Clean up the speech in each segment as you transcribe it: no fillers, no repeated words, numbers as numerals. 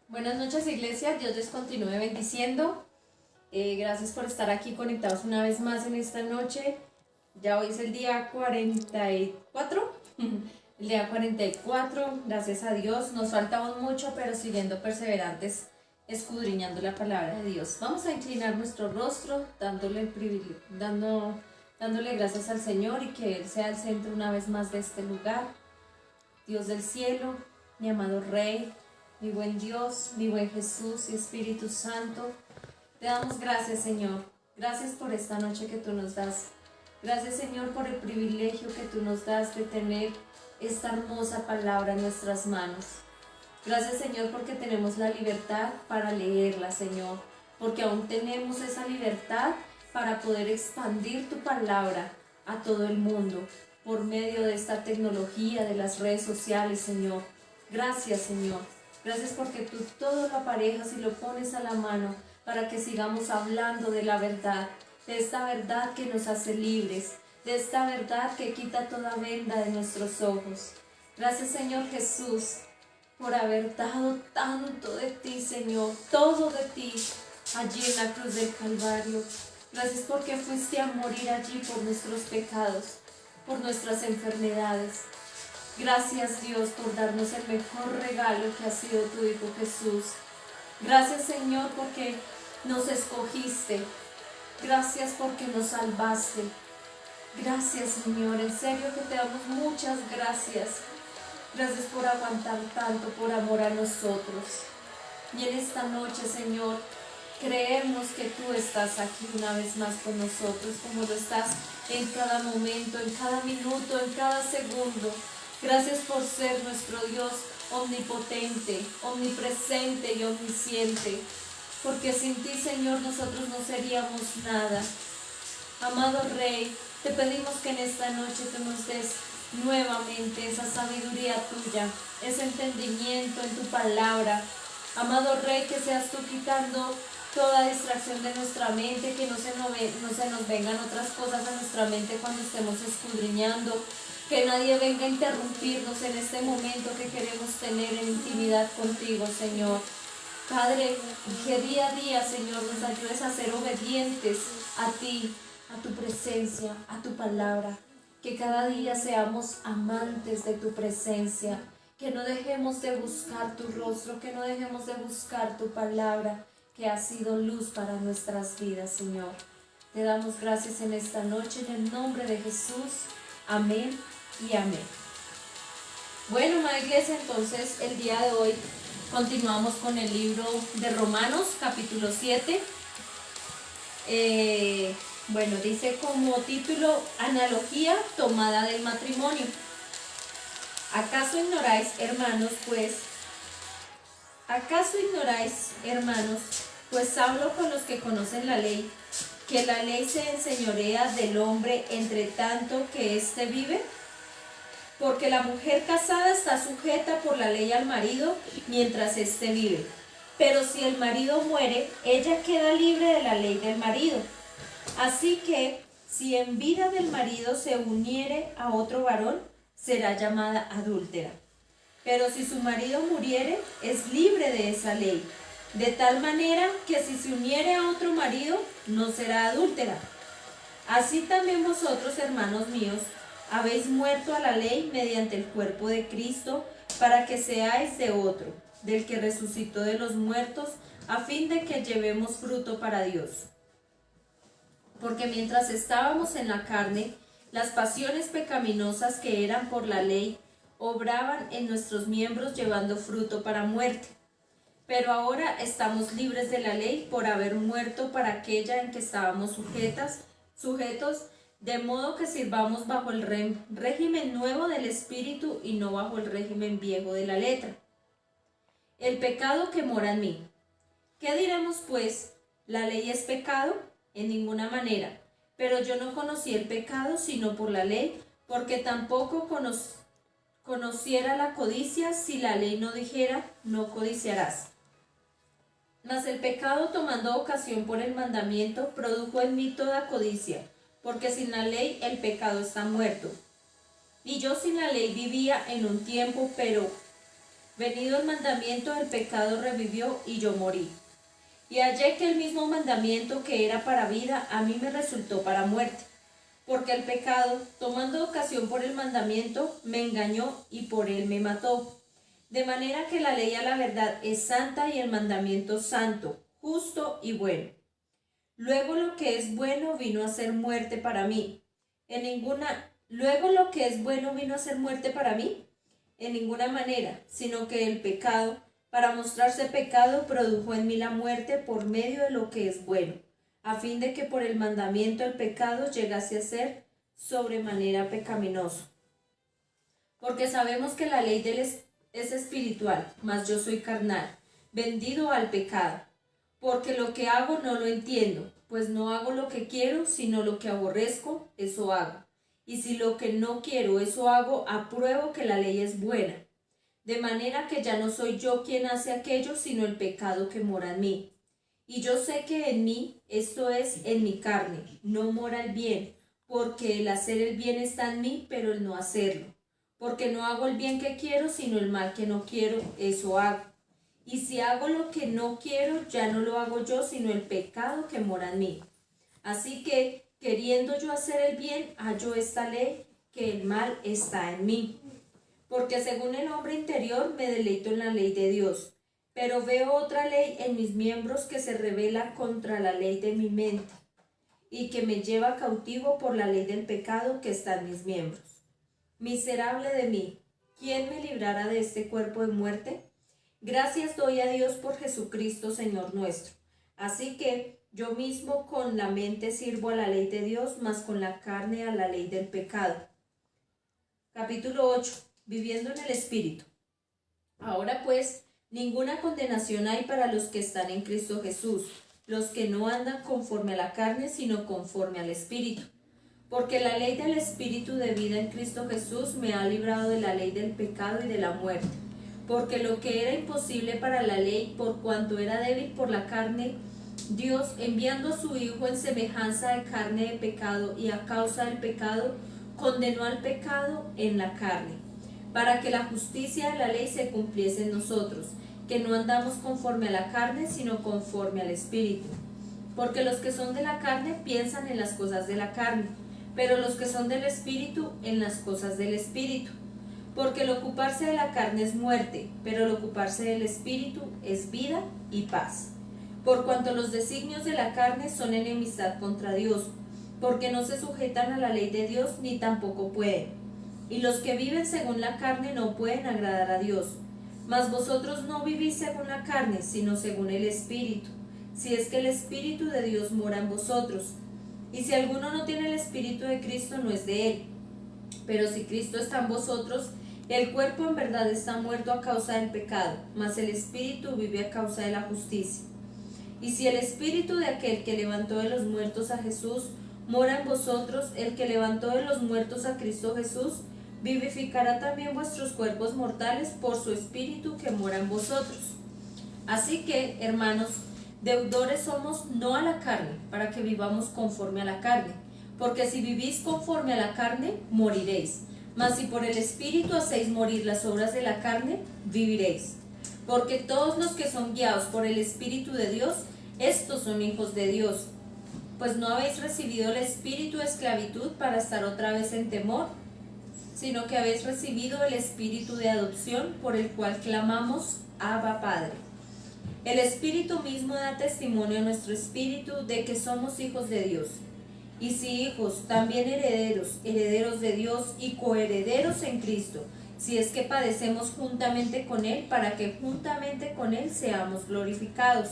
Buenas noches, iglesia. Dios les continúe bendiciendo. Gracias por estar aquí conectados una vez más en esta noche. Ya hoy es el día 44. El día 44. Gracias a Dios. Nos falta aún mucho, pero siguiendo perseverantes, escudriñando la palabra de Dios. Vamos a inclinar nuestro rostro, dándole gracias al Señor y que Él sea el centro una vez más de este lugar. Dios del cielo, mi amado Rey, mi buen Dios, mi buen Jesús y Espíritu Santo, te damos gracias, Señor. Gracias por esta noche que tú nos das. Gracias, Señor, por el privilegio que tú nos das de tener esta hermosa palabra en nuestras manos. Gracias, Señor, porque tenemos la libertad para leerla, Señor, porque aún tenemos esa libertad para poder expandir tu palabra a todo el mundo por medio de esta tecnología, de las redes sociales, Señor. Gracias, Señor. Gracias porque tú todo lo aparejas y lo pones a la mano para que sigamos hablando de la verdad, de esta verdad que nos hace libres, de esta verdad que quita toda venda de nuestros ojos. Gracias, Señor Jesús, por haber dado tanto de ti, Señor, todo de ti, allí en la cruz del Calvario. Gracias porque fuiste a morir allí por nuestros pecados, por nuestras enfermedades. Gracias, Dios, por darnos el mejor regalo que ha sido tu Hijo Jesús. Gracias, Señor, porque nos escogiste. Gracias porque nos salvaste. Gracias, Señor, en serio que te damos muchas gracias. Gracias por aguantar tanto por amor a nosotros. Y en esta noche, Señor, creemos que tú estás aquí una vez más con nosotros, como lo estás en cada momento, en cada minuto, en cada segundo. Gracias por ser nuestro Dios omnipotente, omnipresente y omnisciente, porque sin ti, Señor, nosotros no seríamos nada. Amado Rey, te pedimos que en esta noche tú nos des nuevamente esa sabiduría tuya, ese entendimiento en tu palabra. Amado Rey, que seas tú quitando toda distracción de nuestra mente, que no se nos vengan otras cosas a nuestra mente cuando estemos escudriñando, que nadie venga a interrumpirnos en este momento que queremos tener en intimidad contigo, Señor. Padre, que día a día, Señor, nos ayudes a ser obedientes a ti, a tu presencia, a tu palabra. Que cada día seamos amantes de tu presencia, que no dejemos de buscar tu rostro, que no dejemos de buscar tu palabra, que ha sido luz para nuestras vidas, Señor. Te damos gracias en esta noche, en el nombre de Jesús. Amén y amén. Bueno, amada iglesia, entonces el día de hoy continuamos con el libro de Romanos, capítulo 7. Bueno, dice como título, analogía tomada del matrimonio. ¿Acaso ignoráis, hermanos, pues hablo con los que conocen la ley, que la ley se enseñorea del hombre entre tanto que éste vive? Porque la mujer casada está sujeta por la ley al marido mientras éste vive. Pero si el marido muere, ella queda libre de la ley del marido. Así que, si en vida del marido se uniere a otro varón, será llamada adúltera. Pero si su marido muriere, es libre de esa ley. De tal manera que si se uniere a otro marido, no será adúltera. Así también vosotros, hermanos míos, habéis muerto a la ley mediante el cuerpo de Cristo, para que seáis de otro, del que resucitó de los muertos, a fin de que llevemos fruto para Dios. Porque mientras estábamos en la carne, las pasiones pecaminosas que eran por la ley obraban en nuestros miembros llevando fruto para muerte. Pero ahora estamos libres de la ley por haber muerto para aquella en que estábamos sujetos, de modo que sirvamos bajo el régimen nuevo del Espíritu y no bajo el régimen viejo de la letra. El pecado que mora en mí. ¿Qué diremos pues? ¿La ley es pecado? En ninguna manera. Pero yo no conocí el pecado sino por la ley, porque tampoco conociera la codicia si la ley no dijera, no codiciarás. Mas el pecado, tomando ocasión por el mandamiento, produjo en mí toda codicia, porque sin la ley el pecado está muerto. Y yo sin la ley vivía en un tiempo, pero venido el mandamiento, el pecado revivió y yo morí. Y hallé que el mismo mandamiento que era para vida, a mí me resultó para muerte. Porque el pecado, tomando ocasión por el mandamiento, me engañó y por él me mató. De manera que la ley a la verdad es santa y el mandamiento santo, justo y bueno. Luego lo que es bueno vino a ser muerte para mí. Luego lo que es bueno vino a ser muerte para mí. En ninguna manera, sino que el pecado, para mostrarse pecado, produjo en mí la muerte por medio de lo que es bueno, a fin de que por el mandamiento el pecado llegase a ser sobremanera pecaminoso. Porque sabemos que la ley es espiritual, mas yo soy carnal, vendido al pecado. Porque lo que hago no lo entiendo, pues no hago lo que quiero, sino lo que aborrezco, eso hago. Y si lo que no quiero, eso hago, apruebo que la ley es buena. De manera que ya no soy yo quien hace aquello, sino el pecado que mora en mí. Y yo sé que en mí, esto es, en mi carne, no mora el bien, porque el hacer el bien está en mí, pero el no hacerlo. Porque no hago el bien que quiero, sino el mal que no quiero, eso hago. Y si hago lo que no quiero, ya no lo hago yo, sino el pecado que mora en mí. Así que, queriendo yo hacer el bien, hallo esta ley, que el mal está en mí. Porque según el hombre interior me deleito en la ley de Dios, pero veo otra ley en mis miembros que se rebela contra la ley de mi mente, y que me lleva cautivo por la ley del pecado que está en mis miembros. Miserable de mí, ¿quién me librará de este cuerpo de muerte? Gracias doy a Dios por Jesucristo, Señor nuestro. Así que yo mismo con la mente sirvo a la ley de Dios, mas con la carne a la ley del pecado. Capítulo 8. Viviendo en el Espíritu. Ahora pues, ninguna condenación hay para los que están en Cristo Jesús, los que no andan conforme a la carne, sino conforme al Espíritu. Porque la ley del Espíritu de vida en Cristo Jesús me ha librado de la ley del pecado y de la muerte. Porque lo que era imposible para la ley, por cuanto era débil por la carne, Dios, enviando a su Hijo en semejanza de carne de pecado y a causa del pecado, condenó al pecado en la carne, para que la justicia de la ley se cumpliese en nosotros, que no andamos conforme a la carne, sino conforme al Espíritu. Porque los que son de la carne piensan en las cosas de la carne, pero los que son del Espíritu en las cosas del Espíritu. Porque el ocuparse de la carne es muerte, pero el ocuparse del Espíritu es vida y paz. Por cuanto los designios de la carne son enemistad contra Dios, porque no se sujetan a la ley de Dios ni tampoco pueden. Y los que viven según la carne no pueden agradar a Dios. Mas vosotros no vivís según la carne, sino según el Espíritu, si es que el Espíritu de Dios mora en vosotros. Y si alguno no tiene el Espíritu de Cristo, no es de él. Pero si Cristo está en vosotros, el cuerpo en verdad está muerto a causa del pecado, mas el Espíritu vive a causa de la justicia. Y si el Espíritu de aquel que levantó de los muertos a Jesús mora en vosotros, el que levantó de los muertos a Cristo Jesús, vivificará también vuestros cuerpos mortales por su Espíritu que mora en vosotros. Así que, hermanos, deudores somos no a la carne, para que vivamos conforme a la carne. Porque si vivís conforme a la carne, moriréis. Mas si por el Espíritu hacéis morir las obras de la carne, viviréis. Porque todos los que son guiados por el Espíritu de Dios, estos son hijos de Dios. Pues no habéis recibido el espíritu de esclavitud para estar otra vez en temor, sino que habéis recibido el espíritu de adopción, por el cual clamamos, Abba Padre. El Espíritu mismo da testimonio a nuestro espíritu de que somos hijos de Dios. Y si hijos, también herederos, herederos de Dios y coherederos en Cristo, si es que padecemos juntamente con Él, para que juntamente con Él seamos glorificados.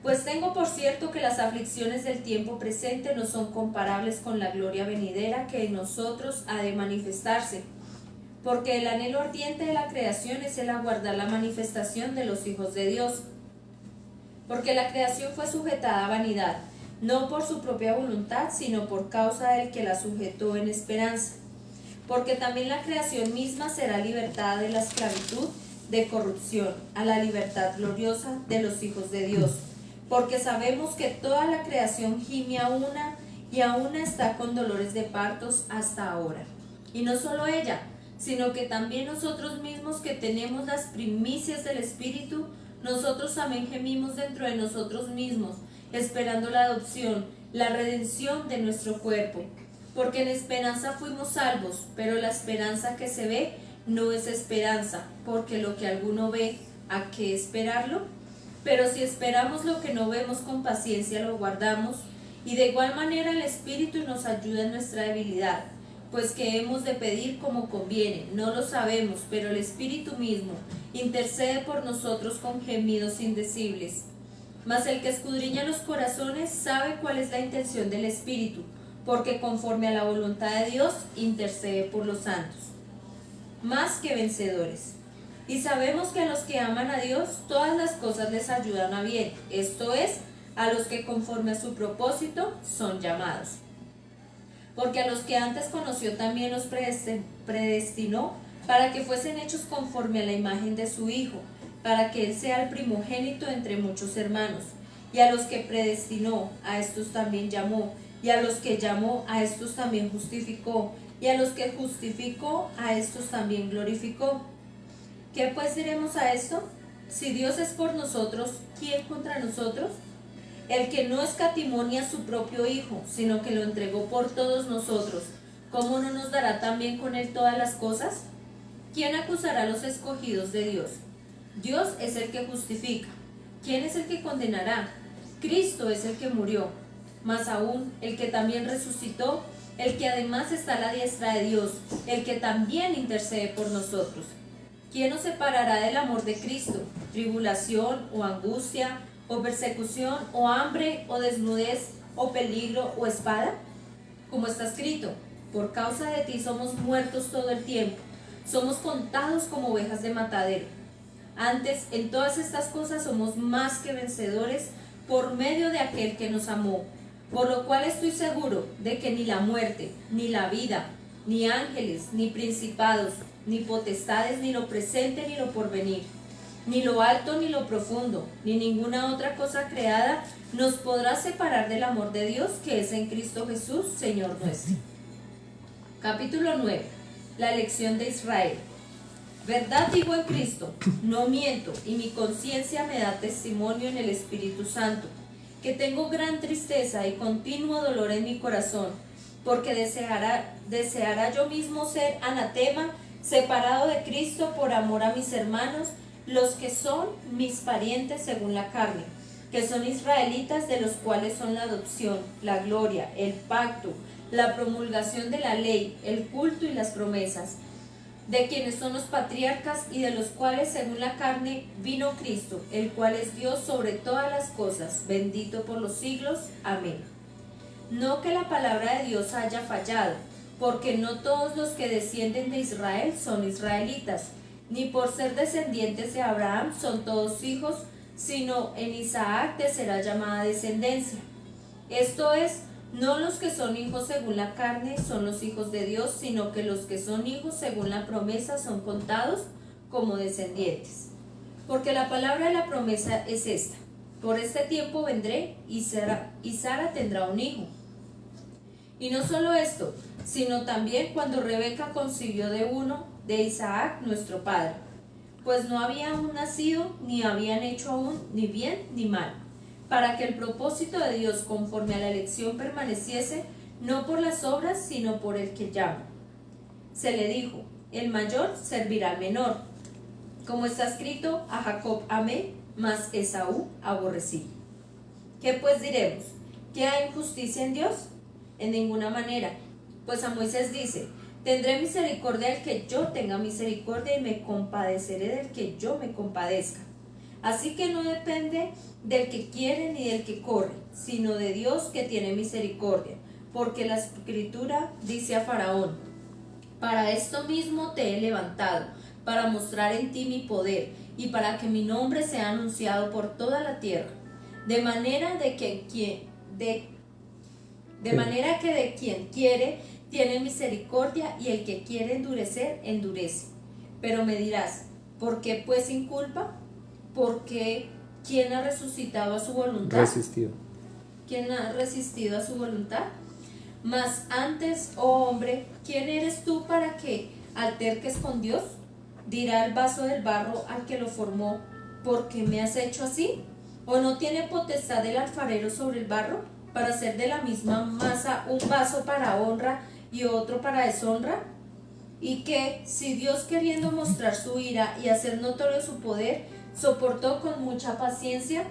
Pues tengo por cierto que las aflicciones del tiempo presente no son comparables con la gloria venidera que en nosotros ha de manifestarse. Porque el anhelo ardiente de la creación es el aguardar la manifestación de los hijos de Dios. Porque la creación fue sujetada a vanidad, no por su propia voluntad, sino por causa del que la sujetó en esperanza. Porque también la creación misma será libertada de la esclavitud de corrupción a la libertad gloriosa de los hijos de Dios. Porque sabemos que toda la creación gime a una y a una está con dolores de partos hasta ahora. Y no solo ella, sino que también nosotros mismos que tenemos las primicias del Espíritu, nosotros también gemimos dentro de nosotros mismos, esperando la adopción, la redención de nuestro cuerpo. Porque en esperanza fuimos salvos, pero la esperanza que se ve no es esperanza, porque lo que alguno ve, ¿a qué esperarlo? Pero si esperamos lo que no vemos con paciencia, lo guardamos, y de igual manera el Espíritu nos ayuda en nuestra debilidad, pues que hemos de pedir como conviene, no lo sabemos, pero el Espíritu mismo intercede por nosotros con gemidos indecibles. Mas el que escudriña los corazones sabe cuál es la intención del Espíritu, porque conforme a la voluntad de Dios intercede por los santos. Más que vencedores. Y sabemos que a los que aman a Dios, todas las cosas les ayudan a bien, esto es, a los que conforme a su propósito son llamados. Porque a los que antes conoció también los predestinó para que fuesen hechos conforme a la imagen de su Hijo, para que Él sea el primogénito entre muchos hermanos. Y a los que predestinó, a estos también llamó, y a los que llamó, a estos también justificó, y a los que justificó, a estos también glorificó. ¿Qué pues diremos a esto? Si Dios es por nosotros, ¿quién contra nosotros? El que no escatimó ni a su propio Hijo, sino que lo entregó por todos nosotros, ¿cómo no nos dará también con Él todas las cosas? ¿Quién acusará a los escogidos de Dios? Dios es el que justifica. ¿Quién es el que condenará? Cristo es el que murió, más aún el que también resucitó, el que además está a la diestra de Dios, el que también intercede por nosotros. ¿Quién nos separará del amor de Cristo? ¿Tribulación o angustia, o persecución, o hambre, o desnudez, o peligro, o espada? Como está escrito, por causa de ti somos muertos todo el tiempo, somos contados como ovejas de matadero. Antes, en todas estas cosas somos más que vencedores por medio de aquel que nos amó. Por lo cual estoy seguro de que ni la muerte, ni la vida, ni ángeles, ni principados, ni potestades, ni lo presente, ni lo porvenir, ni lo alto, ni lo profundo, ni ninguna otra cosa creada nos podrá separar del amor de Dios que es en Cristo Jesús, Señor nuestro. Capítulo 9. La elección de Israel. Verdad digo en Cristo, no miento, y mi conciencia me da testimonio en el Espíritu Santo, que tengo gran tristeza y continuo dolor en mi corazón, porque deseara yo mismo ser anatema, separado de Cristo por amor a mis hermanos, los que son mis parientes según la carne, que son israelitas, de los cuales son la adopción, la gloria, el pacto, la promulgación de la ley, el culto y las promesas, de quienes son los patriarcas y de los cuales según la carne vino Cristo, el cual es Dios sobre todas las cosas, bendito por los siglos. Amén. No que la palabra de Dios haya fallado, porque no todos los que descienden de Israel son israelitas, ni por ser descendientes de Abraham son todos hijos, sino en Isaac te será llamada descendencia. Esto es, no los que son hijos según la carne son los hijos de Dios, sino que los que son hijos según la promesa son contados como descendientes. Porque la palabra de la promesa es esta: por este tiempo vendré y Sara tendrá un hijo. Y no solo esto, sino también cuando Rebeca concibió de uno, de Isaac nuestro padre, pues no había aún nacido, ni habían hecho aún ni bien ni mal, para que el propósito de Dios conforme a la elección permaneciese, no por las obras, sino por el que llama. Se le dijo, el mayor servirá al menor. Como está escrito, a Jacob amé, mas Esaú aborrecí. ¿Qué pues diremos? ¿Que hay injusticia en Dios? En ninguna manera, pues a Moisés dice, tendré misericordia del que yo tenga misericordia y me compadeceré del que yo me compadezca. Así que no depende del que quiere ni del que corre, sino de Dios que tiene misericordia, porque la Escritura dice a Faraón, para esto mismo te he levantado, para mostrar en ti mi poder, y para que mi nombre sea anunciado por toda la tierra, de manera que de quien quiere tiene misericordia, y el que quiere endurecer, endurece. Pero me dirás, ¿por qué pues sin culpa? Porque ¿quién ha resucitado a su voluntad? Resistido. ¿Quién ha resistido a su voluntad? Mas antes, oh hombre, ¿quién eres tú para que alterques con Dios? Dirá el vaso del barro al que lo formó, ¿por qué me has hecho así? ¿O no tiene potestad el alfarero sobre el barro para hacer de la misma masa un vaso para honra y otro para deshonra? Y que, si Dios, queriendo mostrar su ira y hacer notorio su poder, soportó con mucha paciencia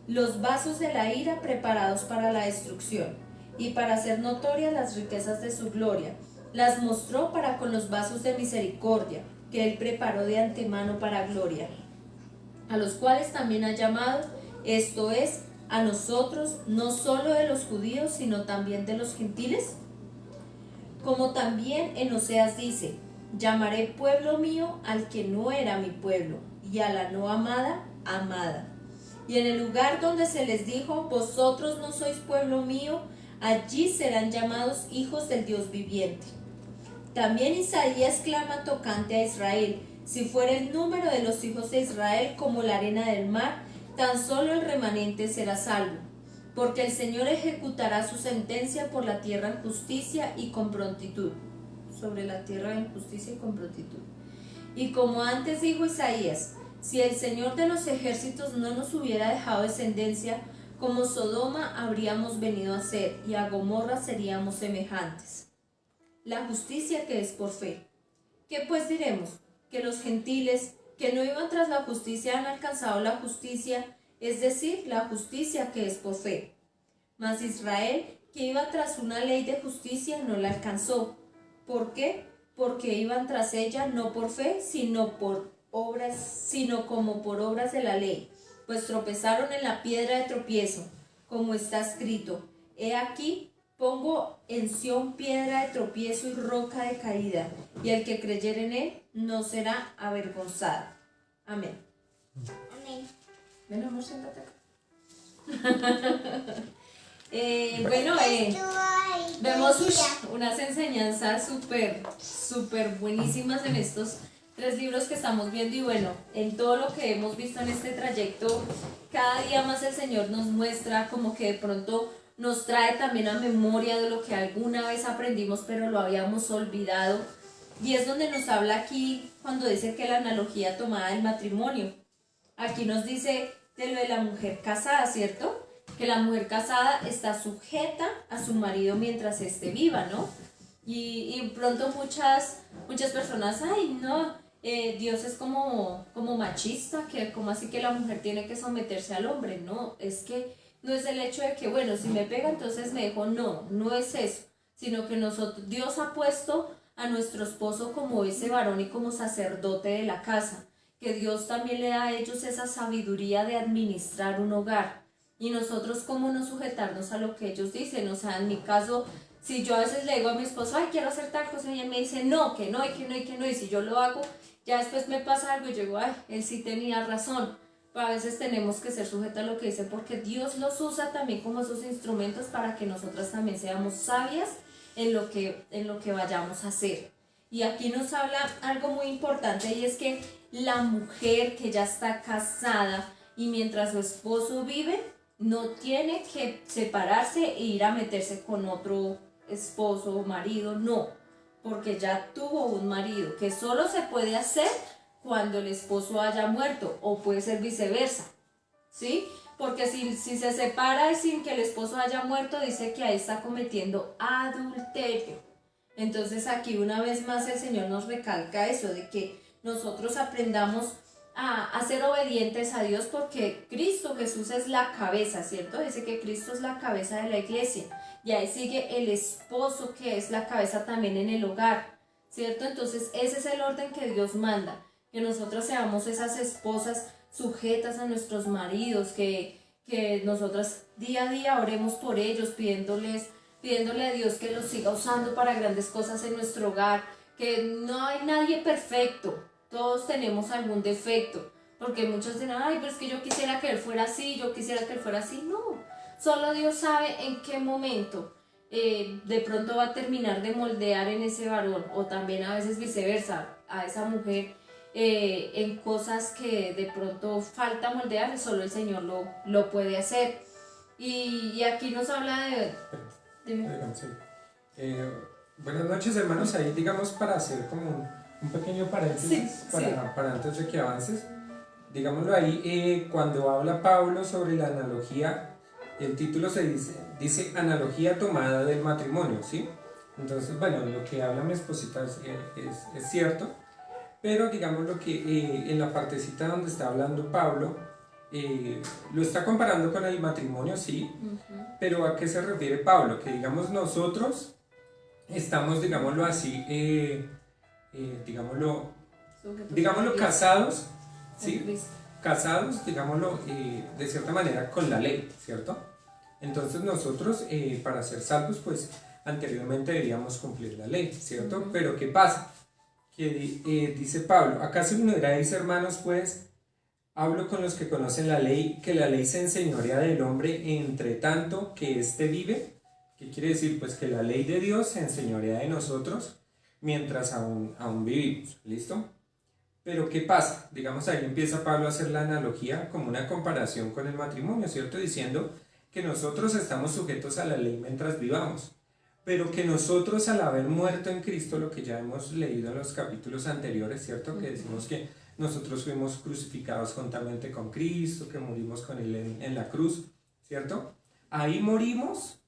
los vasos de la ira preparados para la destrucción, y para hacer notorias las riquezas de su gloria, las mostró para con los vasos de misericordia, que él preparó de antemano para gloria, a los cuales también ha llamado, esto es, a nosotros, no solo de los judíos, sino también de los gentiles? Como también en Oseas dice, llamaré pueblo mío al que no era mi pueblo, y a la no amada, amada. Y en el lugar donde se les dijo, vosotros no sois pueblo mío, allí serán llamados hijos del Dios viviente. También Isaías clama tocante a Israel, si fuera el número de los hijos de Israel como la arena del mar, tan solo el remanente será salvo. Porque el Señor ejecutará su sentencia por la tierra en justicia y con prontitud. Sobre la tierra en justicia y con prontitud. Y como antes dijo Isaías, si el Señor de los ejércitos no nos hubiera dejado descendencia, como Sodoma habríamos venido a ser, y a Gomorra seríamos semejantes. La justicia que es por fe. ¿Qué pues diremos? Que los gentiles que no iban tras la justicia han alcanzado la justicia, es decir, la justicia que es por fe. Mas Israel, que iba tras una ley de justicia, no la alcanzó. ¿Por qué? Porque iban tras ella no por fe, sino como por obras de la ley, pues tropezaron en la piedra de tropiezo, como está escrito, he aquí, pongo en Sión piedra de tropiezo y roca de caída, y el que creyere en él no será avergonzado. Amén. Amén. Ven, amor, siéntate acá. Vemos unas enseñanzas súper buenísimas en estos 3 libros que estamos viendo, y bueno, en todo lo que hemos visto en este trayecto, cada día más el Señor nos muestra, como que de pronto nos trae también a memoria de lo que alguna vez aprendimos pero lo habíamos olvidado, y es donde nos habla aquí cuando dice que la analogía tomada del matrimonio, aquí nos dice de lo de la mujer casada, ¿cierto? Que la mujer casada está sujeta a su marido mientras esté viva, ¿no? Y pronto muchas personas, ay, no, Dios es como machista, que como así que la mujer tiene que someterse al hombre. No, es que no es el hecho de que, bueno, si me pega entonces me dejo, no es eso, sino que Dios ha puesto a nuestro esposo como ese varón y como sacerdote de la casa, que Dios también le da a ellos esa sabiduría de administrar un hogar. Y nosotros cómo no sujetarnos a lo que ellos dicen. O sea, en mi caso, si yo a veces le digo a mi esposo, ay, quiero hacer tal cosa, y él me dice, no, que no, y que no, y que no, y si yo lo hago, ya después me pasa algo y yo digo, ay, él sí tenía razón. Pero a veces tenemos que ser sujetos a lo que dicen, porque Dios los usa también como esos instrumentos para que nosotras también seamos sabias en lo que vayamos a hacer. Y aquí nos habla algo muy importante, y es que la mujer que ya está casada y mientras su esposo vive, no tiene que separarse e ir a meterse con otro esposo o marido, no, porque ya tuvo un marido, que solo se puede hacer cuando el esposo haya muerto, o puede ser viceversa, ¿sí? Porque si se separa y sin que el esposo haya muerto, dice que ahí está cometiendo adulterio. Entonces aquí una vez más el Señor nos recalca eso, de que nosotros aprendamos a ser obedientes a Dios, porque Cristo Jesús es la cabeza, ¿cierto? Dice que Cristo es la cabeza de la iglesia, y ahí sigue el esposo, que es la cabeza también en el hogar, ¿cierto? Entonces ese es el orden que Dios manda, que nosotros seamos esas esposas sujetas a nuestros maridos, que nosotras día a día oremos por ellos, pidiéndole a Dios que los siga usando para grandes cosas en nuestro hogar, que no hay nadie perfecto, todos tenemos algún defecto, porque muchos dicen, ay, pero es que yo quisiera que él fuera así, yo quisiera que él fuera así. No, solo Dios sabe en qué momento de pronto va a terminar de moldear en ese varón, o también a veces viceversa, a esa mujer, en cosas que de pronto falta moldear, solo el Señor lo puede hacer. Y aquí nos habla de... Dígame, sí. Eh, Buenas noches, hermanos. Ahí, digamos, para hacer como un pequeño paréntesis para antes de que avances, digámoslo ahí, cuando habla Pablo sobre la analogía, el título dice analogía tomada del matrimonio, ¿sí? Entonces, bueno, lo que habla mi esposita es cierto, pero digamos lo que en la partecita donde está hablando Pablo, lo está comparando con el matrimonio, sí, pero ¿a qué se refiere Pablo? Que digamos nosotros estamos, digámoslo así, digámoslo casados, ¿sí? Casados, digámoslo de cierta manera con la ley, ¿cierto? Entonces nosotros para ser salvos, pues anteriormente deberíamos cumplir la ley, ¿cierto? Pero ¿qué pasa? Que dice Pablo, ¿acaso ignoráis, hermanos, pues? Hablo con los que conocen la ley, que la ley se enseñorea del hombre entre tanto que éste vive. ¿Qué quiere decir? Pues que la ley de Dios se enseñorea de nosotros mientras aún vivimos. ¿Listo? Pero ¿qué pasa? Digamos, ahí empieza Pablo a hacer la analogía como una comparación con el matrimonio, ¿cierto? Diciendo que nosotros estamos sujetos a la ley mientras vivamos, pero que nosotros al haber muerto en Cristo, lo que ya hemos leído en los capítulos anteriores, ¿cierto? Que decimos que nosotros fuimos crucificados juntamente con Cristo, que morimos con Él en la cruz, ¿cierto? Ahí morimos,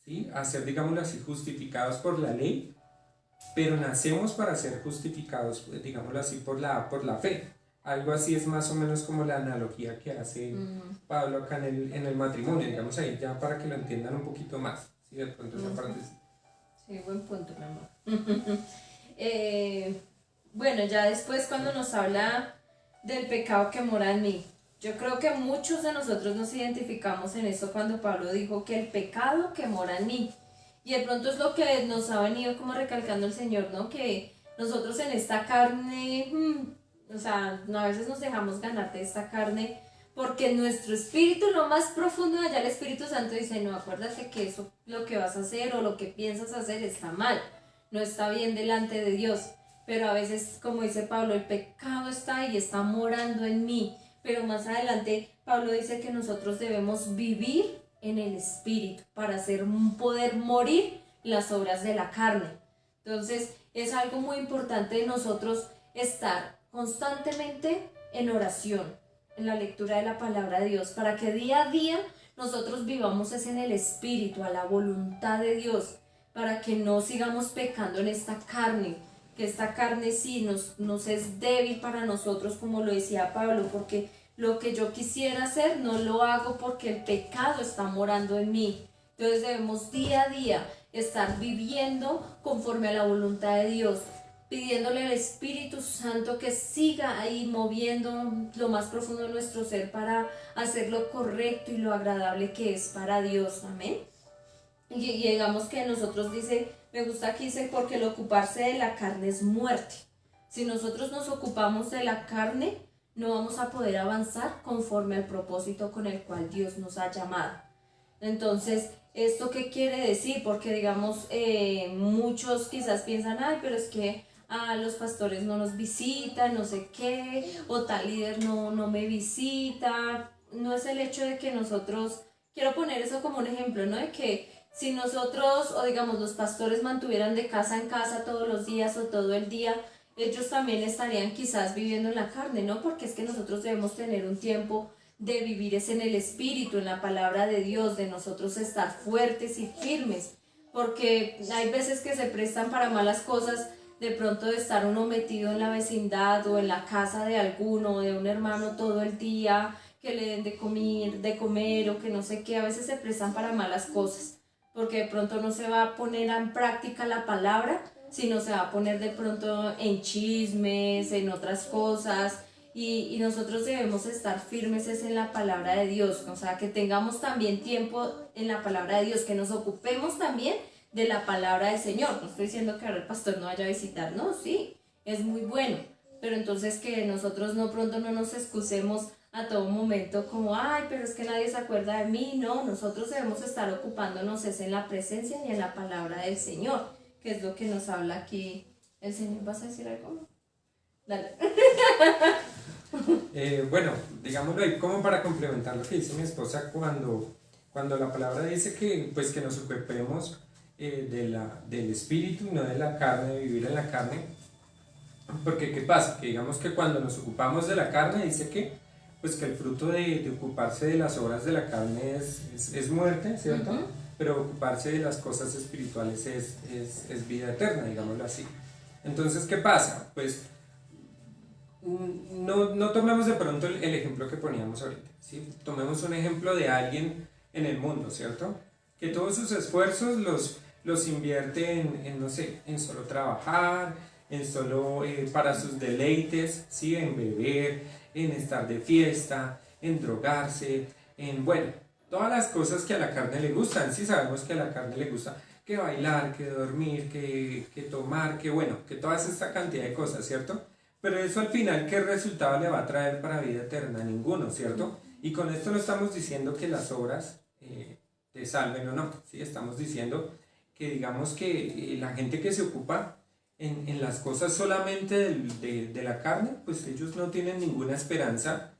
¿sí? A ser, digámoslo así, justificados por la ley, pero nacemos para ser justificados, digámoslo así, por la fe. Algo así es más o menos como la analogía que hace Pablo acá en el matrimonio, digamos ahí ya para que lo entiendan un poquito más. ¿Sí? De pronto esa parte sí. Sí, buen punto, mi amor. Bueno, ya después cuando nos habla del pecado que mora en mí, yo creo que muchos de nosotros nos identificamos en eso cuando Pablo dijo que el pecado que mora en mí. Y de pronto es lo que nos ha venido como recalcando el Señor, ¿no? Que nosotros en esta carne, o sea, a veces nos dejamos ganar de esta carne porque nuestro espíritu, lo más profundo de allá, el Espíritu Santo dice, no, acuérdate que eso, lo que vas a hacer o lo que piensas hacer está mal, no está bien delante de Dios. Pero a veces, como dice Pablo, el pecado está ahí, está morando en mí. Pero más adelante, Pablo dice que nosotros debemos vivir en el Espíritu para poder morir las obras de la carne. Entonces, es algo muy importante de nosotros estar constantemente en oración, en la lectura de la palabra de Dios, para que día a día nosotros vivamos es en el Espíritu, a la voluntad de Dios, para que no sigamos pecando en esta carne, que esta carne sí nos es débil para nosotros, como lo decía Pablo, porque lo que yo quisiera hacer no lo hago porque el pecado está morando en mí. Entonces debemos día a día estar viviendo conforme a la voluntad de Dios, pidiéndole al Espíritu Santo que siga ahí moviendo lo más profundo de nuestro ser para hacer lo correcto y lo agradable que es para Dios. Amén. Y digamos que nosotros dice, me gusta aquí dice, porque el ocuparse de la carne es muerte. Si nosotros nos ocupamos de la carne, no vamos a poder avanzar conforme al propósito con el cual Dios nos ha llamado. Entonces, ¿esto qué quiere decir? Porque digamos, muchos quizás piensan, ay, pero es que los pastores no nos visitan, no sé qué, o tal líder no me visita. No es el hecho de que nosotros, quiero poner eso como un ejemplo, ¿no? De que si nosotros, o digamos los pastores mantuvieran de casa en casa todos los días o todo el día, ellos también estarían quizás viviendo en la carne, ¿no? Porque es que nosotros debemos tener un tiempo de vivir es en el Espíritu, en la palabra de Dios, de nosotros estar fuertes y firmes, porque hay veces que se prestan para malas cosas, de pronto de estar uno metido en la vecindad o en la casa de alguno, o de un hermano todo el día, que le den de comer o que no sé qué, a veces se prestan para malas cosas, porque de pronto no se va a poner en práctica la palabra, sino se va a poner de pronto en chismes, en otras cosas, y nosotros debemos estar firmes es en la palabra de Dios, o sea, que tengamos también tiempo en la palabra de Dios, que nos ocupemos también de la palabra del Señor. No estoy diciendo que ahora el pastor no vaya a visitar, no, sí, es muy bueno, pero entonces que nosotros no pronto no nos excusemos a todo momento como, ay, pero es que nadie se acuerda de mí. No, nosotros debemos estar ocupándonos es en la presencia y en la palabra del Señor, que es lo que nos habla aquí el Señor. ¿Vas a decir algo? Dale. Bueno, digámoslo ahí como para complementar lo que dice mi esposa cuando la palabra dice que, pues, que nos ocupemos del espíritu, no de la carne, de vivir en la carne. Porque ¿qué pasa? Que digamos que cuando nos ocupamos de la carne, dice que, pues que el fruto de ocuparse de las obras de la carne es muerte, ¿cierto? Pero ocuparse de las cosas espirituales es vida eterna, digámoslo así. Entonces, ¿qué pasa? Pues no tomemos de pronto el ejemplo que poníamos ahorita, ¿sí? Tomemos un ejemplo de alguien en el mundo, ¿cierto? Que todos sus esfuerzos los invierte en, no sé, en solo trabajar, en solo para sus deleites, ¿sí? En beber, en estar de fiesta, en drogarse, en, bueno, todas las cosas que a la carne le gustan. Sí sabemos que a la carne le gusta que bailar, que dormir, que tomar, que bueno, que toda esta cantidad de cosas, ¿cierto? Pero eso al final, ¿qué resultado le va a traer para vida eterna? Ninguno, ¿cierto? Y con esto no estamos diciendo que las obras te salven o no, ¿sí? Estamos diciendo que digamos que la gente que se ocupa en las cosas solamente de la carne, pues ellos no tienen ninguna esperanza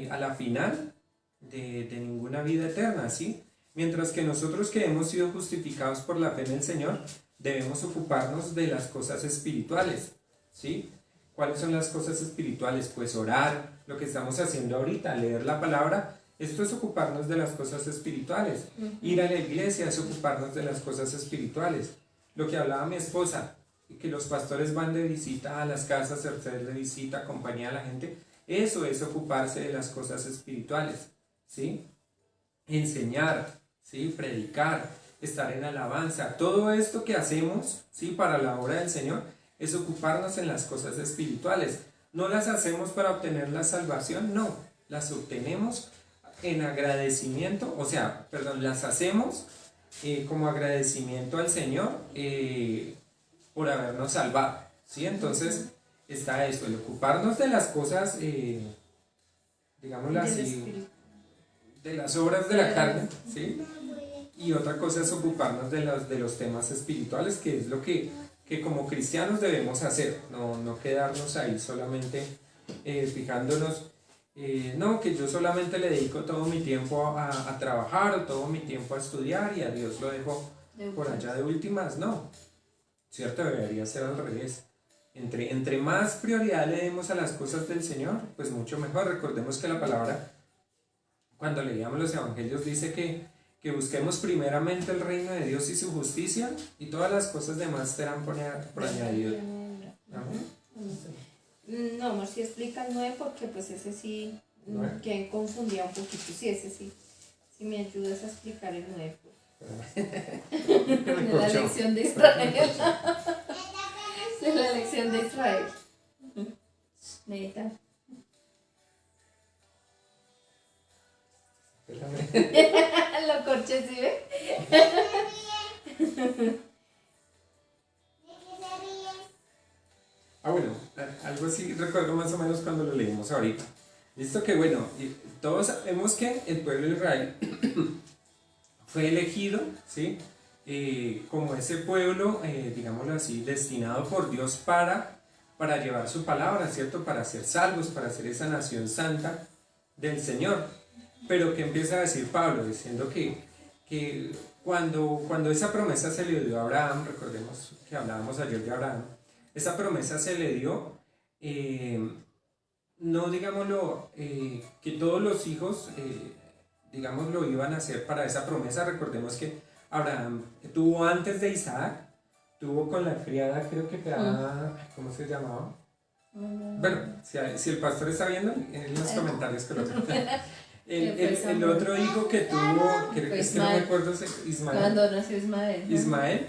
a la final de ninguna vida eterna, ¿sí? Mientras que nosotros que hemos sido justificados por la fe en el Señor, debemos ocuparnos de las cosas espirituales, ¿sí? ¿Cuáles son las cosas espirituales? Pues orar, lo que estamos haciendo ahorita, leer la palabra, esto es ocuparnos de las cosas espirituales. Ir a la iglesia es ocuparnos de las cosas espirituales. Lo que hablaba mi esposa, que los pastores van de visita a las casas, hacer de visita, acompañar a la gente, eso es ocuparse de las cosas espirituales, ¿sí? Enseñar, ¿sí? Predicar, estar en alabanza, todo esto que hacemos, ¿sí? Para la obra del Señor, es ocuparnos en las cosas espirituales. No las hacemos para obtener la salvación, no, las obtenemos en agradecimiento, o sea, perdón, las hacemos como agradecimiento al Señor por habernos salvado, ¿sí? Entonces está esto, el ocuparnos de las cosas, digámoslo así, de las obras de la carne, ¿sí? Y otra cosa es ocuparnos de los temas espirituales, que es lo que como cristianos debemos hacer, no quedarnos ahí solamente fijándonos, no, que yo solamente le dedico todo mi tiempo a trabajar o todo mi tiempo a estudiar y a Dios lo dejo por allá de últimas, no, ¿cierto? Debería ser al revés. Entre más prioridad le demos a las cosas del Señor, pues mucho mejor. Recordemos que la palabra, cuando leíamos los evangelios, dice que busquemos primeramente el reino de Dios y su justicia, y todas las cosas demás serán por añadido. No, amor, si explica el 9, porque pues ese sí que confundía un poquito. Sí, ese sí. Si me ayudas a explicar el 9. De la lección de Israel. De la lección de Israel. Neta. Lo corché, ¿sí ve? Bueno, algo así recuerdo más o menos cuando lo leímos ahorita. Listo que bueno, todos sabemos que el pueblo de Israel fue elegido, ¿sí? Como ese pueblo, digámoslo así, destinado por Dios para llevar su palabra, ¿cierto? Para ser salvos, para ser esa nación santa del Señor. Pero ¿qué empieza a decir Pablo? Diciendo que cuando esa promesa se le dio a Abraham, recordemos que hablábamos ayer de Abraham, esa promesa se le dio, no digámoslo, que todos los hijos, digámoslo, iban a hacer para esa promesa. Recordemos que Abraham tuvo antes de Isaac, tuvo con la criada, creo que era, ¿cómo se llamaba? Bueno, si el pastor está viendo, en los comentarios que lo el otro hijo que tuvo, es que no me acuerdo, Ismael. Cuando nació Ismael. Ismael,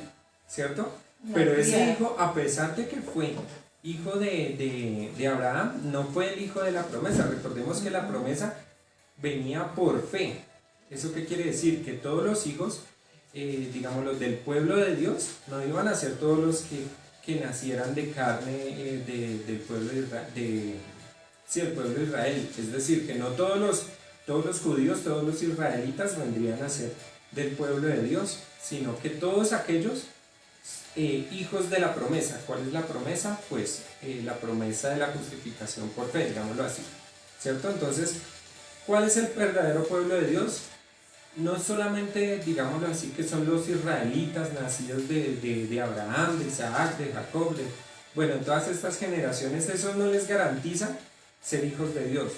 ¿cierto? Pero ese hijo, a pesar de que fue hijo de Abraham, no fue el hijo de la promesa. Recordemos que la promesa venía por fe. ¿Eso qué quiere decir? Que todos los hijos, digamos, los del pueblo de Dios, no iban a ser todos los que nacieran de carne del pueblo de Israel, del pueblo de Israel. Es decir, que no todos los judíos, todos los israelitas vendrían a ser del pueblo de Dios, sino que todos aquellos hijos de la promesa. ¿Cuál es la promesa? Pues la promesa de la justificación por fe, digámoslo así, ¿cierto? Entonces, ¿cuál es el verdadero pueblo de Dios? no solamente, digámoslo así, que son los israelitas nacidos de Abraham, de Isaac, de Jacob, bueno, en todas estas generaciones, eso no les garantiza ser hijos de Dios.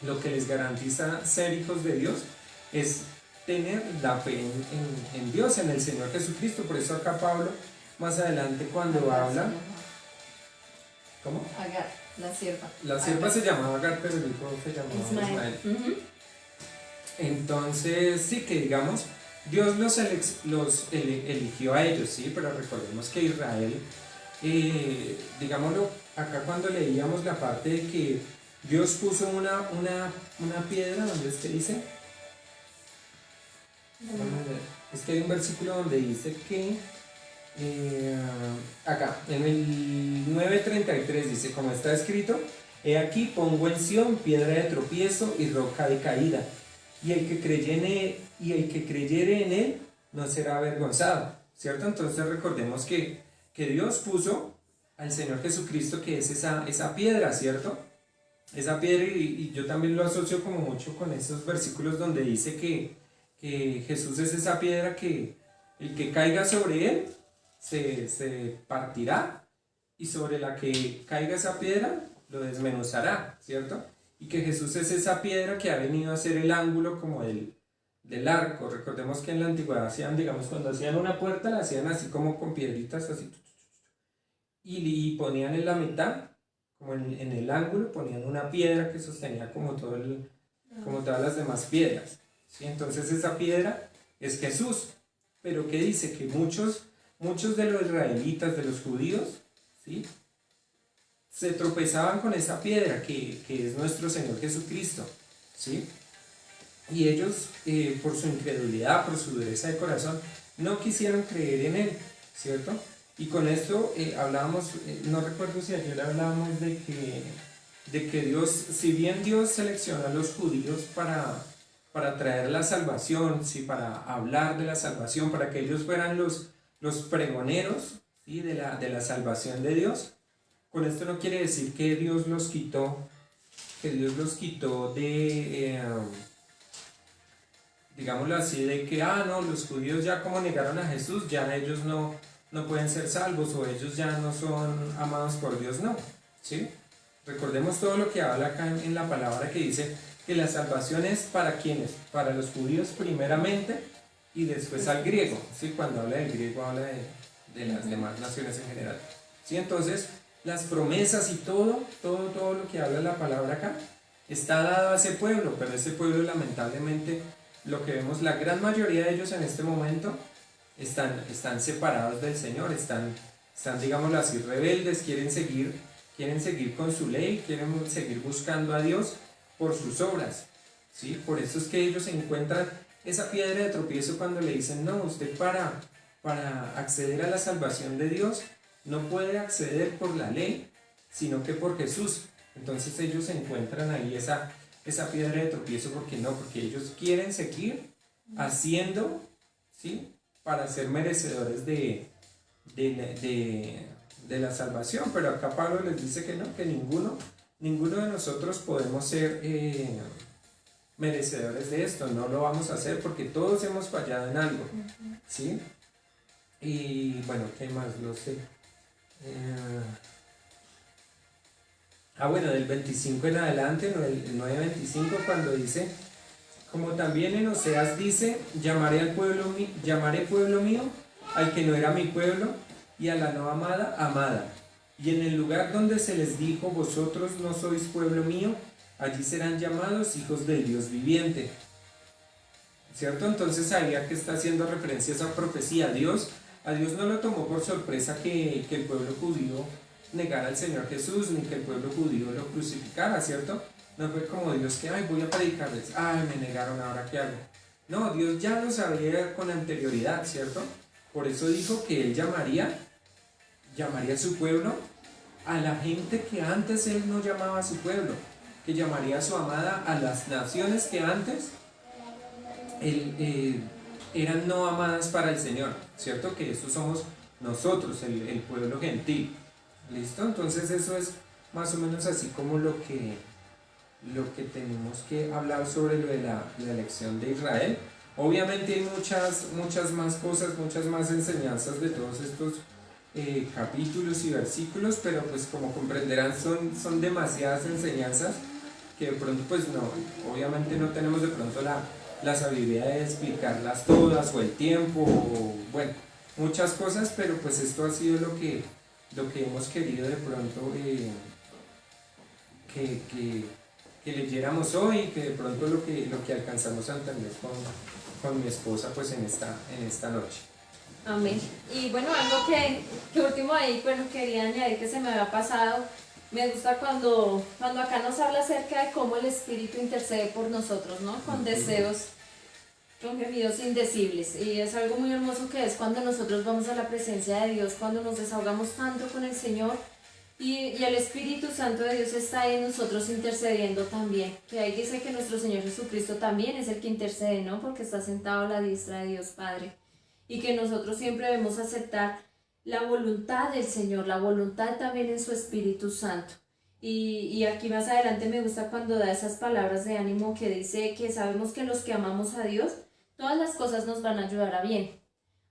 Lo que les garantiza ser hijos de Dios es tener la fe en Dios, en el Señor Jesucristo. Por eso acá Pablo, más adelante cuando Agar, habla... ¿Cómo? Agar, la sierva. La sierva se llamaba Agar, pero el hijo se llamaba Ismael. Entonces, sí que digamos, Dios los eligió a ellos, sí, pero recordemos que Israel, digámoslo, acá cuando leíamos la parte de que Dios puso una piedra, ¿dónde es que dice? Es que hay un versículo donde dice que, acá, en el 9:33 dice, como está escrito, he aquí pongo en Sión piedra de tropiezo y roca de caída, y el que creyere en él no será avergonzado, ¿cierto? Entonces recordemos que Dios puso al Señor Jesucristo, que es esa piedra, ¿cierto? Esa piedra, y yo también lo asocio como mucho con esos versículos donde dice que Jesús es esa piedra que el que caiga sobre él se partirá, y sobre la que caiga esa piedra lo desmenuzará, ¿cierto? Y que Jesús es esa piedra que ha venido a ser el ángulo como del arco. Recordemos que en la antigüedad hacían, digamos, cuando hacían una puerta, la hacían así como con piedritas así, y ponían en la mitad, como en el ángulo, ponían una piedra que sostenía como todas las demás piedras, ¿sí? Entonces esa piedra es Jesús. Pero ¿qué dice? Que muchos de los israelitas, de los judíos, ¿sí?, se tropezaban con esa piedra que es nuestro Señor Jesucristo, ¿sí? Y ellos, por su incredulidad, por su dureza de corazón, no quisieron creer en Él, ¿cierto? Y con esto hablábamos, no recuerdo si ayer hablábamos de que Dios, si bien Dios seleccionó a los judíos para traer la salvación, ¿sí?, para hablar de la salvación, para que ellos fueran los pregoneros, ¿sí?, de la salvación de Dios. Con esto no quiere decir que Dios los quitó de, digámoslo así, de que, no, los judíos ya como negaron a Jesús, ya ellos no pueden ser salvos, o ellos ya no son amados por Dios, no, ¿sí? Recordemos todo lo que habla acá en la palabra, que dice que la salvación es para quienes, para los judíos primeramente, y después al griego, ¿sí? Cuando habla del griego habla de las demás naciones en general, ¿sí? Entonces, las promesas y todo lo que habla la palabra acá está dado a ese pueblo, pero ese pueblo, lamentablemente, lo que vemos, la gran mayoría de ellos en este momento están separados del Señor, están, digámoslo así, rebeldes, quieren seguir con su ley, quieren seguir buscando a Dios por sus obras, ¿sí? Por eso es que ellos encuentran esa piedra de tropiezo cuando le dicen, no, usted para acceder a la salvación de Dios no puede acceder por la ley, sino que por Jesús. Entonces ellos encuentran ahí esa piedra de tropiezo. Porque ellos quieren seguir haciendo, ¿sí?, para ser merecedores de la salvación. Pero acá Pablo les dice que no, que ninguno de nosotros podemos ser merecedores de esto. No lo vamos a hacer porque todos hemos fallado en algo, ¿sí? Y bueno, ¿qué más? No sé. Bueno, del 25 en adelante, el 9:25, cuando dice, como también en Oseas dice, llamaré pueblo mío al que no era mi pueblo, y a la no amada, amada. Y en el lugar donde se les dijo, vosotros no sois pueblo mío, allí serán llamados hijos del Dios viviente, ¿cierto? Entonces ahí a que está haciendo referencia a esa profecía. A Dios no lo tomó por sorpresa que el pueblo judío negara al Señor Jesús, ni que el pueblo judío lo crucificara, ¿cierto? No fue como Dios que, voy a predicarles, me negaron, ¿ahora qué hago? No, Dios ya lo sabía con anterioridad, ¿cierto? Por eso dijo que Él llamaría a su pueblo a la gente que antes Él no llamaba a su pueblo, que llamaría a su amada a las naciones que antes eran no amadas para el Señor, ¿cierto? Que eso somos nosotros, el pueblo gentil. ¿Listo? Entonces eso es más o menos así como lo que tenemos que hablar sobre lo de la elección de Israel. Obviamente hay muchas más cosas, muchas más enseñanzas de todos estos capítulos y versículos, pero pues como comprenderán son demasiadas enseñanzas que de pronto pues no, obviamente no tenemos de pronto la sabiduría de explicarlas todas o el tiempo o bueno, muchas cosas, pero pues esto ha sido lo que hemos querido de pronto que leyéramos hoy y que de pronto lo que alcanzamos a entender con mi esposa pues en esta noche. Amén. Y bueno, algo que último ahí, bueno, quería añadir que se me había pasado. Me gusta cuando acá nos habla acerca de cómo el Espíritu intercede por nosotros, ¿no? Con deseos, con gemidos indecibles. Y es algo muy hermoso que es cuando nosotros vamos a la presencia de Dios, cuando nos desahogamos tanto con el Señor y el Espíritu Santo de Dios está ahí en nosotros intercediendo también. Que ahí dice que nuestro Señor Jesucristo también es el que intercede, ¿no? Porque está sentado a la diestra de Dios Padre. Y que nosotros siempre debemos aceptar la voluntad del Señor, la voluntad también en su Espíritu Santo. Y aquí más adelante me gusta cuando da esas palabras de ánimo que dice que sabemos que los que amamos a Dios, todas las cosas nos van a ayudar a bien.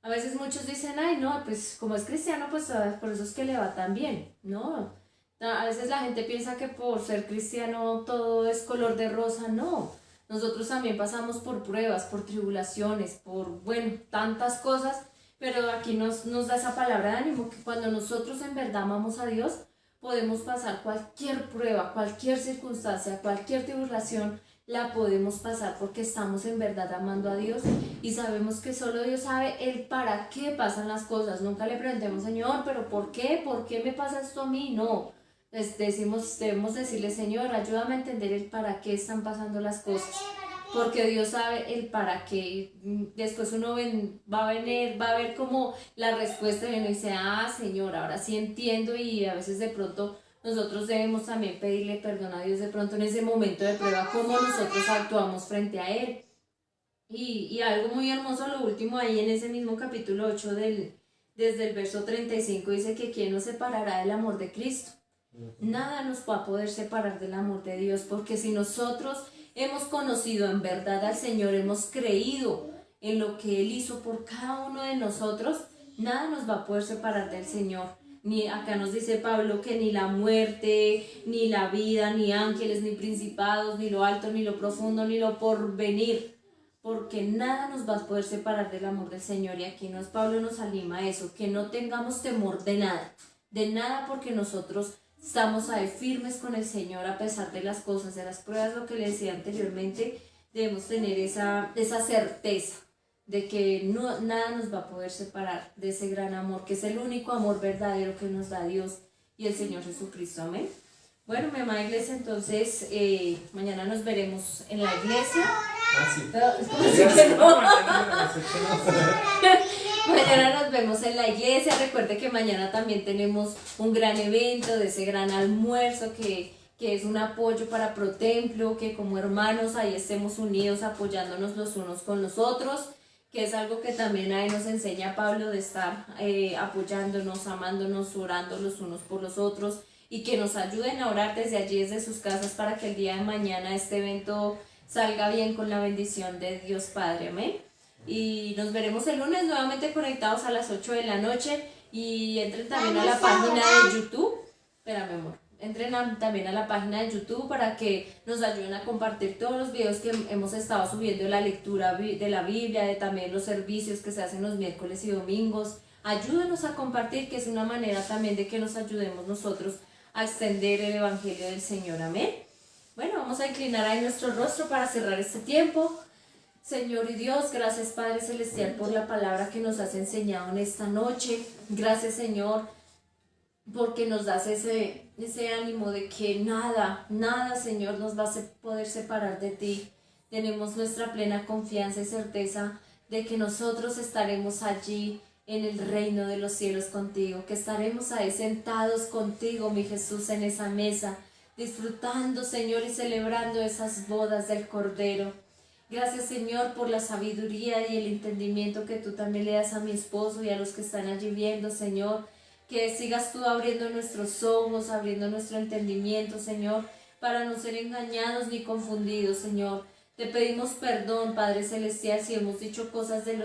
A veces muchos dicen, ay no, pues como es cristiano, pues por eso es que le va tan bien. No, a veces la gente piensa que por ser cristiano todo es color de rosa, no. Nosotros también pasamos por pruebas, por tribulaciones, por, bueno, tantas cosas, pero aquí nos da esa palabra de ánimo, que cuando nosotros en verdad amamos a Dios, podemos pasar cualquier prueba, cualquier circunstancia, cualquier tribulación, la podemos pasar porque estamos en verdad amando a Dios y sabemos que solo Dios sabe el para qué pasan las cosas. Nunca le preguntemos, Señor, pero ¿por qué? ¿Por qué me pasa esto a mí? No. Debemos decirle, Señor, ayúdame a entender el para qué están pasando las cosas, porque Dios sabe el para qué. Después uno va a ver como la respuesta y uno dice, ah, Señor, ahora sí entiendo. Y a veces de pronto nosotros debemos también pedirle perdón a Dios de pronto en ese momento de prueba, cómo nosotros actuamos frente a Él. Y algo muy hermoso, lo último ahí en ese mismo capítulo 8 desde el verso 35 dice que ¿quién nos separará del amor de Cristo? Nada nos va a poder separar del amor de Dios, porque si nosotros hemos conocido en verdad al Señor, hemos creído en lo que Él hizo por cada uno de nosotros, nada nos va a poder separar del Señor. Ni acá nos dice Pablo que ni la muerte, ni la vida, ni ángeles, ni principados, ni lo alto, ni lo profundo, ni lo porvenir, porque nada nos va a poder separar del amor del Señor. Y aquí Pablo nos anima a eso, que no tengamos temor de nada, porque nosotros estamos ahí firmes con el Señor a pesar de las cosas, de las pruebas, lo que le decía anteriormente. Debemos tener esa certeza de que nada nos va a poder separar de ese gran amor, que es el único amor verdadero que nos da Dios y el Señor Jesucristo. Amén. Bueno, mi amada iglesia, entonces mañana nos veremos en la iglesia. Sí. Mañana nos vemos en la iglesia. Recuerde que mañana también tenemos un gran evento de ese gran almuerzo que es un apoyo para ProTemplo, que como hermanos ahí estemos unidos apoyándonos los unos con los otros, que es algo que también ahí nos enseña Pablo, de estar apoyándonos, amándonos, orando los unos por los otros, y que nos ayuden a orar desde allí, desde sus casas, para que el día de mañana este evento salga bien con la bendición de Dios Padre. Amén. Y nos veremos el lunes nuevamente conectados a las 8 de la noche. Y entren también a la página de YouTube. Espérame, amor. Entren también a la página de YouTube para que nos ayuden a compartir todos los videos que hemos estado subiendo de la lectura de la Biblia, de también los servicios que se hacen los miércoles y domingos. Ayúdenos a compartir, que es una manera también de que nos ayudemos nosotros a extender el Evangelio del Señor. Amén. Bueno, vamos a inclinar ahí nuestro rostro para cerrar este tiempo. Señor y Dios, gracias Padre Celestial por la palabra que nos has enseñado en esta noche. Gracias, Señor, porque nos das ese ánimo de que nada, Señor, nos va a poder separar de ti. Tenemos nuestra plena confianza y certeza de que nosotros estaremos allí en el reino de los cielos contigo, que estaremos ahí sentados contigo, mi Jesús, en esa mesa, disfrutando, Señor, y celebrando esas bodas del Cordero. Gracias, Señor, por la sabiduría y el entendimiento que tú también le das a mi esposo y a los que están allí viendo, Señor. Que sigas tú abriendo nuestros ojos, abriendo nuestro entendimiento, Señor, para no ser engañados ni confundidos, Señor. Te pedimos perdón, Padre Celestial, si hemos dicho cosas de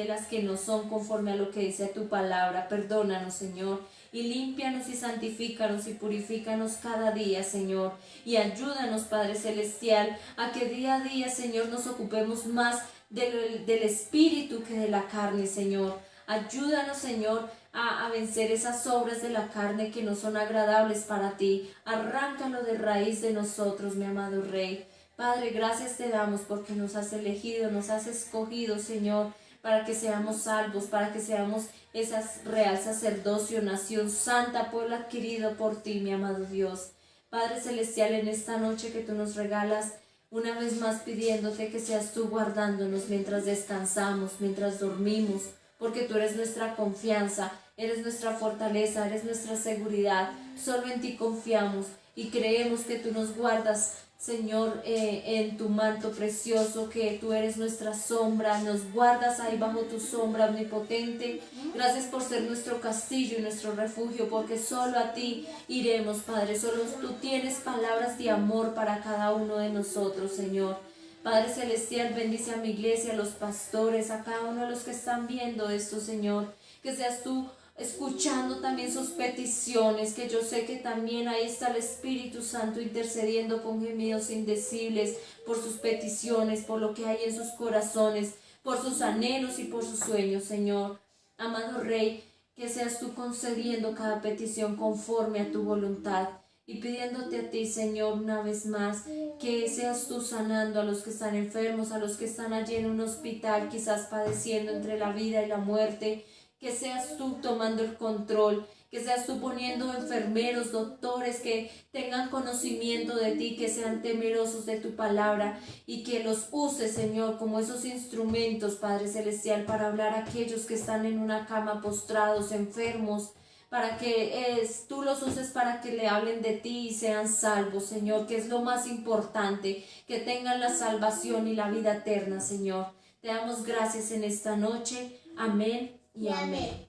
las que no son conforme a lo que dice tu palabra. Perdónanos, Señor, y límpianos y santifícanos y purifícanos cada día, Señor. Y ayúdanos, Padre Celestial, a que día a día, Señor, nos ocupemos más del Espíritu que de la carne, Señor. Ayúdanos, Señor, a vencer esas obras de la carne que no son agradables para ti. Arráncalo de raíz de nosotros, mi amado Rey. Padre, gracias te damos porque nos has elegido, nos has escogido, Señor, para que seamos salvos, para que seamos esa real sacerdocio, nación santa, pueblo adquirido por ti, mi amado Dios. Padre Celestial, en esta noche que tú nos regalas, una vez más pidiéndote que seas tú guardándonos mientras descansamos, mientras dormimos, porque tú eres nuestra confianza, eres nuestra fortaleza, eres nuestra seguridad. Solo en ti confiamos y creemos que tú nos guardas, Señor, en tu manto precioso, que tú eres nuestra sombra, nos guardas ahí bajo tu sombra omnipotente. Gracias por ser nuestro castillo y nuestro refugio, porque solo a ti iremos, Padre. Solo tú tienes palabras de amor para cada uno de nosotros, Señor. Padre Celestial, bendice a mi iglesia, a los pastores, a cada uno de los que están viendo esto, Señor. Que seas tú escuchando también sus peticiones, que yo sé que también ahí está el Espíritu Santo intercediendo con gemidos indecibles por sus peticiones, por lo que hay en sus corazones, por sus anhelos y por sus sueños, Señor. Amado Rey, que seas tú concediendo cada petición conforme a tu voluntad y pidiéndote a ti, Señor, una vez más, que seas tú sanando a los que están enfermos, a los que están allí en un hospital, quizás padeciendo entre la vida y la muerte. Que seas tú tomando el control, que seas tú poniendo enfermeros, doctores que tengan conocimiento de ti, que sean temerosos de tu palabra y que los uses, Señor, como esos instrumentos, Padre Celestial, para hablar a aquellos que están en una cama postrados, enfermos, para que tú los uses para que le hablen de ti y sean salvos, Señor, que es lo más importante, que tengan la salvación y la vida eterna, Señor. Te damos gracias en esta noche. Amén. Y amén.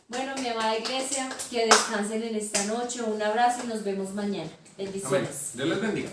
Bueno, mi amada iglesia, que descansen en esta noche. Un abrazo y nos vemos mañana. Bendiciones. Amén. Dios les bendiga.